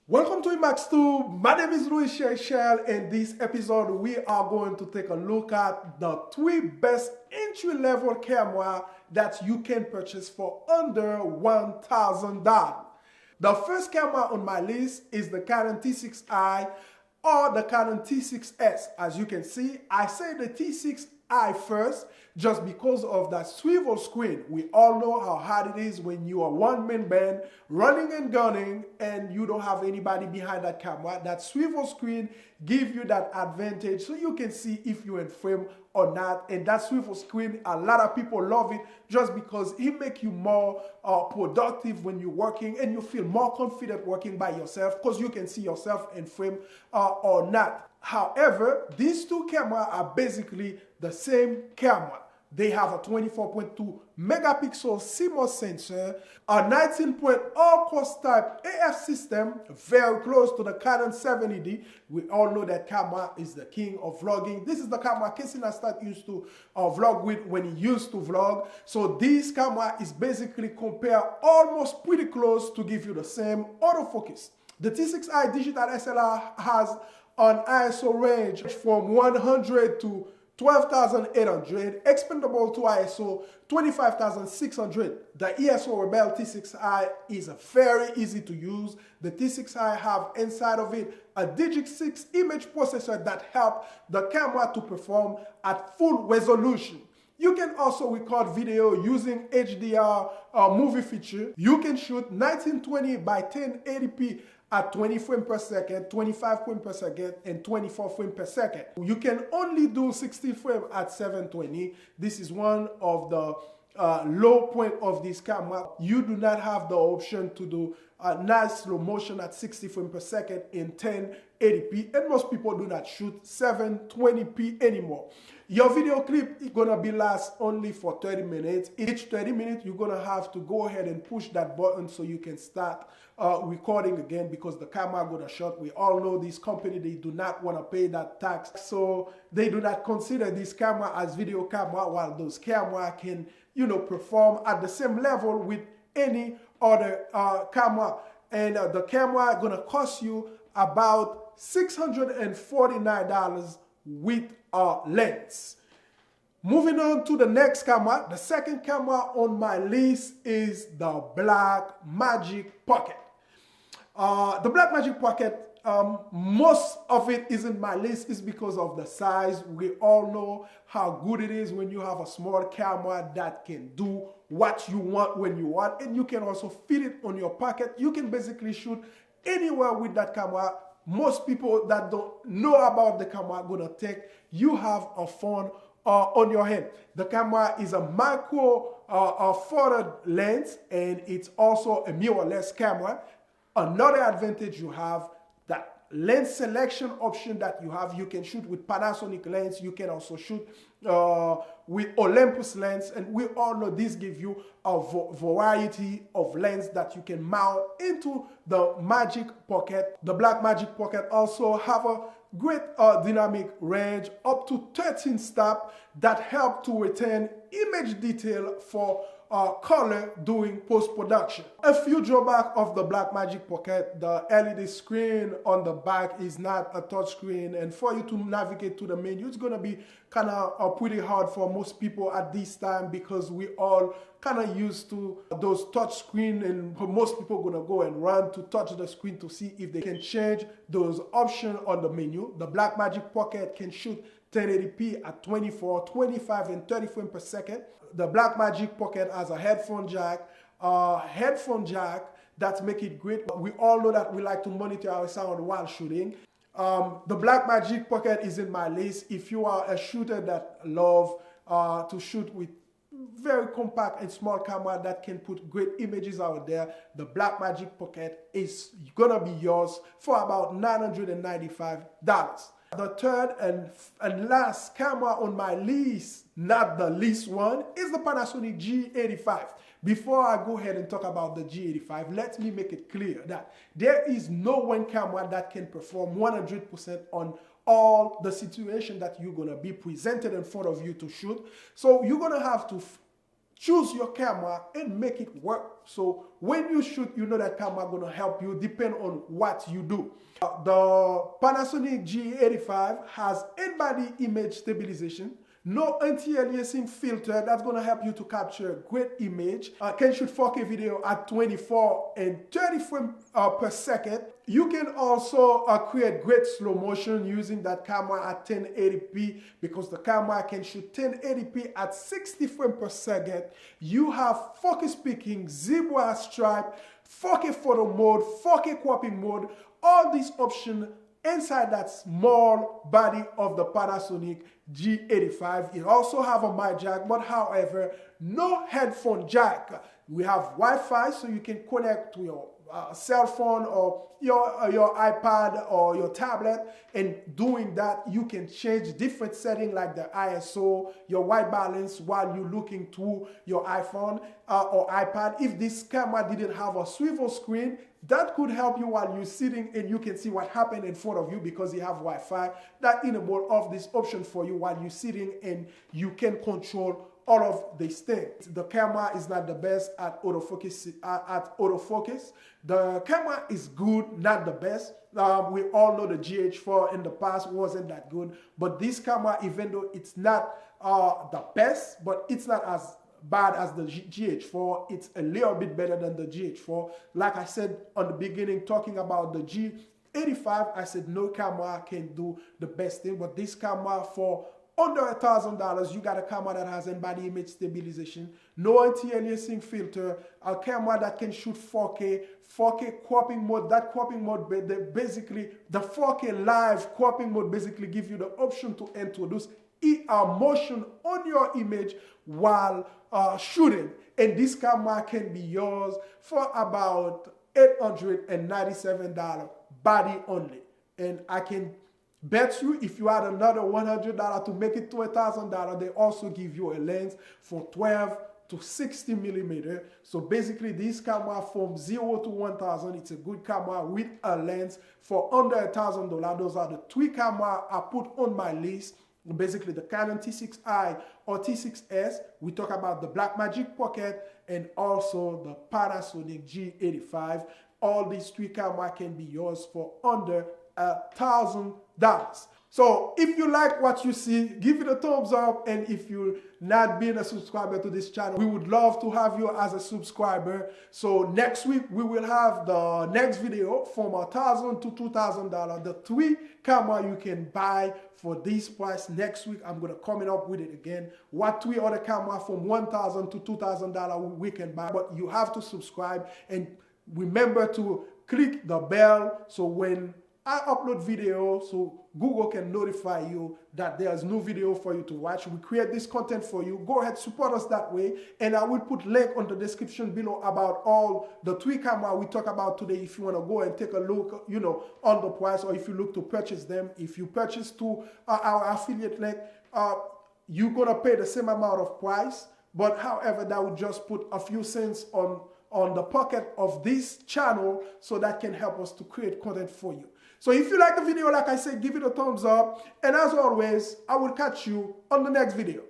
Welcome to Imax2. My name is Louis Shell. In this episode, we are going to take a look at the 3 best entry-level camera that you can purchase for under $1,000. The first camera on my list is the Canon T6i or the Canon T6s. As you can see, I say the T6i first just because of that swivel screen. We all know how hard it is when you are one-man band running and gunning and you don't have anybody behind that camera. That swivel screen gives you that advantage so you can see if you're in frame or not. And that swivel screen, a lot of people love it just because it makes you more productive when you're working and you feel more confident working by yourself because you can see yourself in frame or not. However, these two cameras are basically the same camera. They have a 24.2 megapixel CMOS sensor, a 19.0 course type AF system, very close to the Canon 70D. We all know that camera is the king of vlogging. This is the camera Casey Neistat used to vlog with when he used to vlog. So this camera is basically compared almost pretty close to give you the same autofocus. The T6i digital SLR has an ISO range from 100 to 12,800, expandable to ISO 25,600. The ESO Rebel T6i is very easy to use. The T6i have inside of it a Digic 6 image processor that helps the camera to perform at full resolution. You can also record video using HDR movie feature. You can shoot 1920 by 1080p at 20 frames per second, 25 frames per second, and 24 frames per second. You can only do 60 frames at 720. This is one of the low point of this camera. You do not have the option to do a nice slow motion at 60 frames per second in 1080p, and most people do not shoot 720p anymore. Your video clip is gonna be last only for 30 minutes. Each 30 minutes, you're gonna have to go ahead and push that button so you can start recording again because the camera gonna shut. We all know this company, they do not wanna pay that tax, so they do not consider this camera as video camera, while those camera can, perform at the same level with any other camera. And the camera gonna cost you about $649 with a lens. Moving on to the next camera, the second camera on my list is the Blackmagic Pocket. The Blackmagic Pocket, most of it isn't my list is because of the size. We all know how good it is when you have a small camera that can do what you want when you want, and you can also fit it on your pocket. You can basically shoot anywhere with that camera. Most people that don't know about the camera are gonna think you have a phone on your hand. The camera is a micro forward lens, and it's also a mirrorless camera. Another advantage you have, that lens selection option that you have. You can shoot with Panasonic lens. You can also shoot with Olympus lens, and we all know this gives you a variety of lens that you can mount into the Magic Pocket. The Blackmagic Pocket also have a great dynamic range up to 13 steps that help to retain image detail for color during post-production. A few drawbacks of the Blackmagic Pocket: the LED screen on the back is not a touch screen, and for you to navigate to the menu, it's gonna be kind of pretty hard for most people at this time because we all kind of used to those touch screen, and most people gonna go and run to touch the screen to see if they can change those options on the menu. The Blackmagic Pocket can shoot 1080p at 24, 25, and 30 frames per second. The Blackmagic Pocket has a headphone jack that make it great. We all know that we like to monitor our sound while shooting. The Blackmagic Pocket is in my list. If you are a shooter that love to shoot with very compact and small camera that can put great images out there, the Blackmagic Pocket is gonna be yours for about $995. The third and last camera on my list, not the least one, is the Panasonic G85. Before I go ahead and talk about the G85, let me make it clear that there is no one camera that can perform 100% on all the situation that you're gonna be presented in front of you to shoot. So you're gonna have to choose your camera and make it work. So when you shoot, you know that camera gonna help you depend on what you do. The Panasonic G85 has in-body image stabilization, no anti-aliasing filter. That's gonna help you to capture great image. Can shoot 4K video at 24 and 30 frames per second. You can also create great slow motion using that camera at 1080p because the camera can shoot 1080p at 60 frames per second. You have 4K speaking, zebra stripe, 4K photo mode, 4K cropping mode, all these options inside that small body of the Panasonic G85. It also have a mic jack, but however, no headphone jack. We have Wi-Fi, so you can connect to your cell phone or your iPad or your tablet, and doing that you can change different settings like the ISO, your white balance while you're looking through your iPhone or iPad. If this camera didn't have a swivel screen, that could help you while you're sitting and you can see what happened in front of you because you have Wi-Fi. That enable of this option for you while you're sitting, and you can control all of these things. The camera is not the best at autofocus. The camera is good, not the best. We all know the GH4 in the past wasn't that good, but this camera, even though it's not the best, but it's not as bad as the GH4. It's a little bit better than the GH4. Like I said on the beginning, talking about the G85, I said no camera can do the best thing, but this camera for under $1,000, you got a camera that has in-body image stabilization, no anti-aliasing filter, a camera that can shoot 4K, 4K cropping mode. That cropping mode, basically, the 4K live cropping mode basically gives you the option to introduce motion on your image while shooting. And this camera can be yours for about $897 body only. And I can bet you if you add another $100 to make it to $1,000, they also give you a lens for 12 to 60 millimeter. So basically this camera from 0 to 1,000, it's a good camera with a lens for under $1,000. Those are the three cameras I put on my list. Basically the Canon T6i or T6s. We talk about the Blackmagic Pocket and also the Panasonic G85. All these three cameras can be yours for under $1,000. So if you like what you see, give it a thumbs up, and if you're not being a subscriber to this channel, we would love to have you as a subscriber. So next week we will have the next video from $1,000 to $2,000, the three camera you can buy for this price. Next week I'm gonna come up with it again. What three other camera from $1,000 to $2,000 we can buy, but you have to subscribe and remember to click the bell so when I upload video, so Google can notify you that there's new video for you to watch. We create this content for you. Go ahead, support us that way. And I will put link on the description below about all the three camera we talk about today. If you want to go and take a look, on the price, or if you look to purchase them. If you purchase to our affiliate link, you're going to pay the same amount of price. But however, that would just put a few cents on the pocket of this channel, so that can help us to create content for you. So if you like the video, like I said, give it a thumbs up. And as always, I will catch you on the next video.